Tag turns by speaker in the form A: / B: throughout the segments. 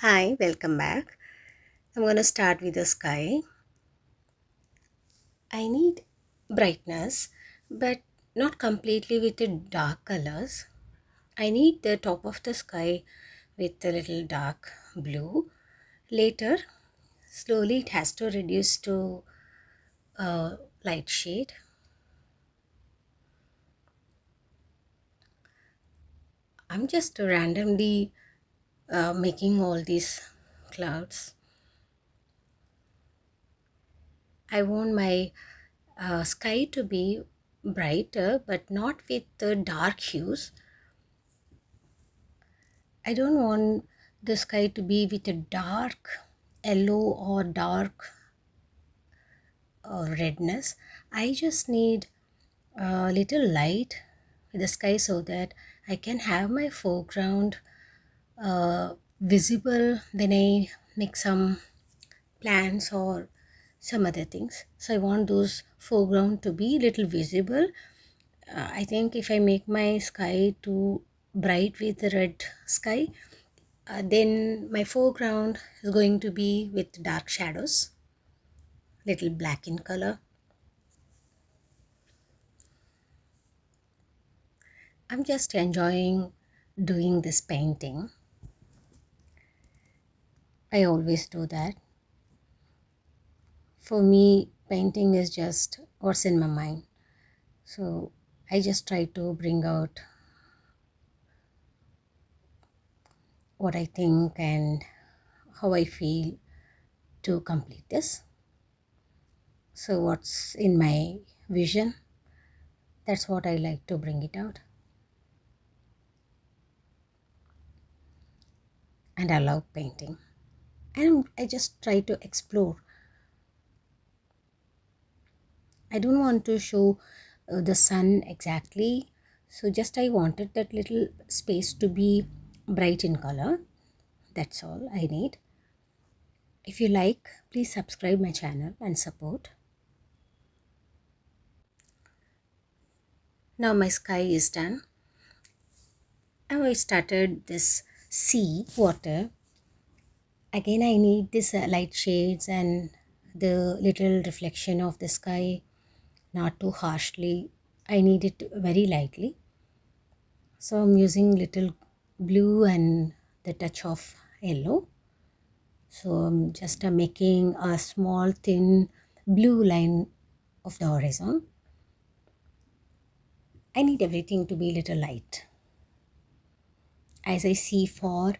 A: Hi, welcome back. I'm going to start with the sky. I need brightness, but not completely with the dark colors. I need the top of the sky with a little dark blue. Later, slowly it has to reduce to a light shade. I'm just randomly making all these clouds. I want my sky to be brighter, but not with the dark hues. I don't want the sky to be with a dark yellow or dark redness. I just need a little light with the sky so that I can have my foreground visible when I make some plants or some other things. So I want those foreground to be little visible. I think if I make my sky too bright with the red sky, then my foreground is going to be with dark shadows, little black in color. I'm just enjoying doing this painting. I always do that. For me, painting is just what's in my mind. So I just try to bring out what I think and how I feel to complete this. So what's in my vision, that's what I like to bring it out. And I love painting. And I just try to explore. I don't want to show the sun exactly. So just I wanted that little space to be bright in color. That's all I need. If you like, please subscribe my channel and support. Now my sky is done. Now I started this sea water. Again I need this light shades and the little reflection of the sky, not too harshly. I need it very lightly. So I'm using little blue and the touch of yellow. So I'm just making a small thin blue line of the horizon. I need everything to be little light. As I see far,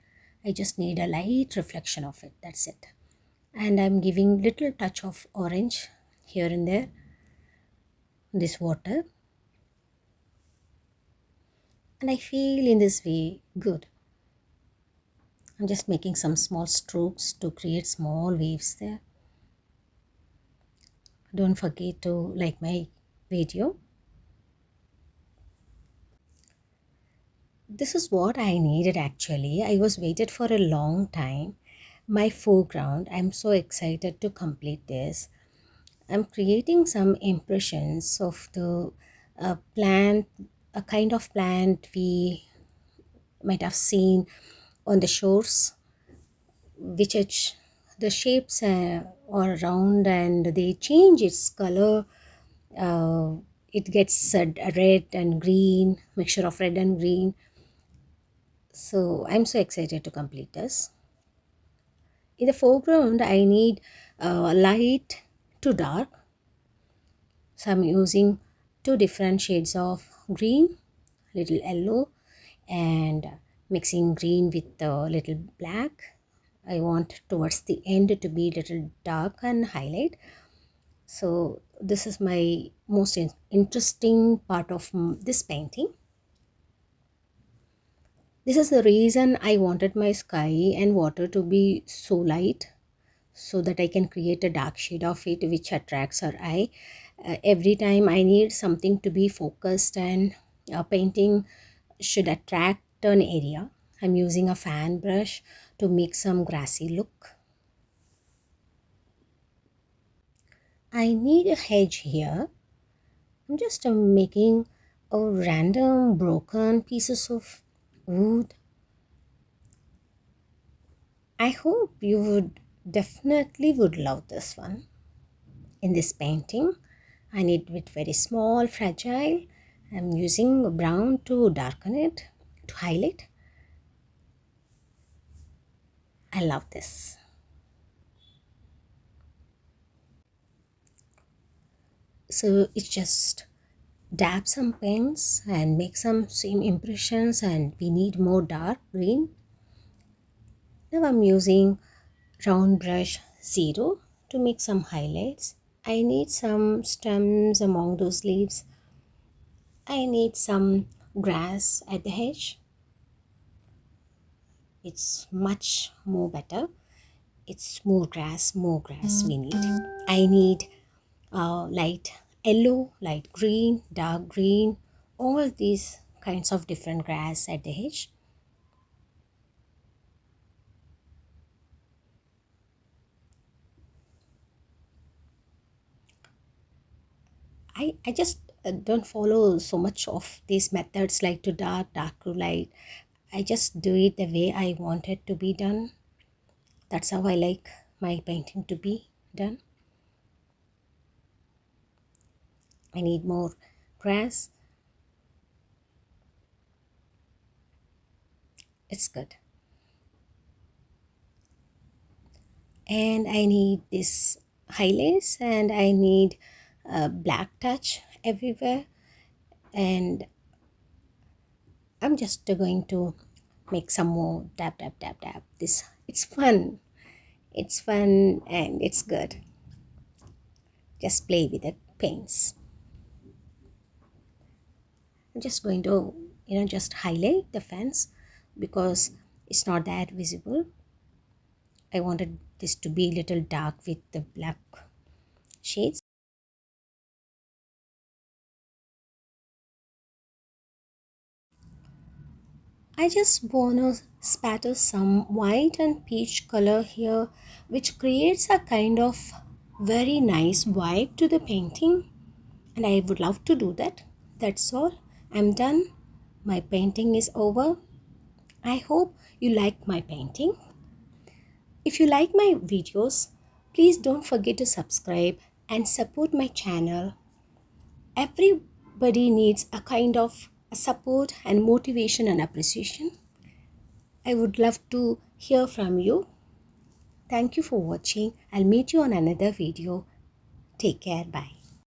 A: I just need a light reflection of it. That's it. And I'm giving little touch of orange here and there, this water. And I feel in this way good. I'm just making some small strokes to create small waves there. Don't forget to like my video. This is what I needed actually. I was waited for a long time. My foreground, I'm so excited to complete this. I'm creating some impressions of the plant, a kind of plant we might have seen on the shores, which the shapes are round and they change its color. Uh, it gets red and green, mixture of red and green. So I'm so excited to complete this. In the foreground, I need light to dark. So I'm using two different shades of green, little yellow, and mixing green with a little black. I want towards the end to be little dark and highlight. So this is my most interesting part of this painting. This is the reason I wanted my sky and water to be so light so that I can create a dark shade of it which attracts our eye. Every time I need something to be focused and painting should attract an area. I'm using a fan brush to make some grassy look. I need a hedge here. I'm just making a random broken pieces of wood. I hope you would definitely would love this one. In this painting, I need it very small, fragile. I'm using brown to darken it, to highlight. I love this. So it's just dab some paints and make some same impressions, and we need more dark green. Now I'm using round brush 0 to make some highlights. I need some stems among those leaves. I need some grass at the edge. It's much more better. It's more grass we need. I need light yellow, light green, dark green, all these kinds of different grass at the edge. I just don't follow so much of these methods like to dark to light. I just do it the way I want it to be done. That's how I like my painting to be done. I need more grass. It's good. And I need this highlights, and I need a black touch everywhere. And I'm just going to make some more dab. This, it's fun. It's fun and it's good. Just play with the paints. I'm just going to, just highlight the fence because it's not that visible. I wanted this to be a little dark with the black shades. I just wanna spatter some white and peach color here, which creates a kind of very nice vibe to the painting, and I would love to do that. That's all. I'm done. My painting is over. I hope you like my painting. If you like my videos, please don't forget to subscribe and support my channel. Everybody needs a kind of support and motivation and appreciation. I would love to hear from you. Thank you for watching. I'll meet you on another video. Take care. Bye.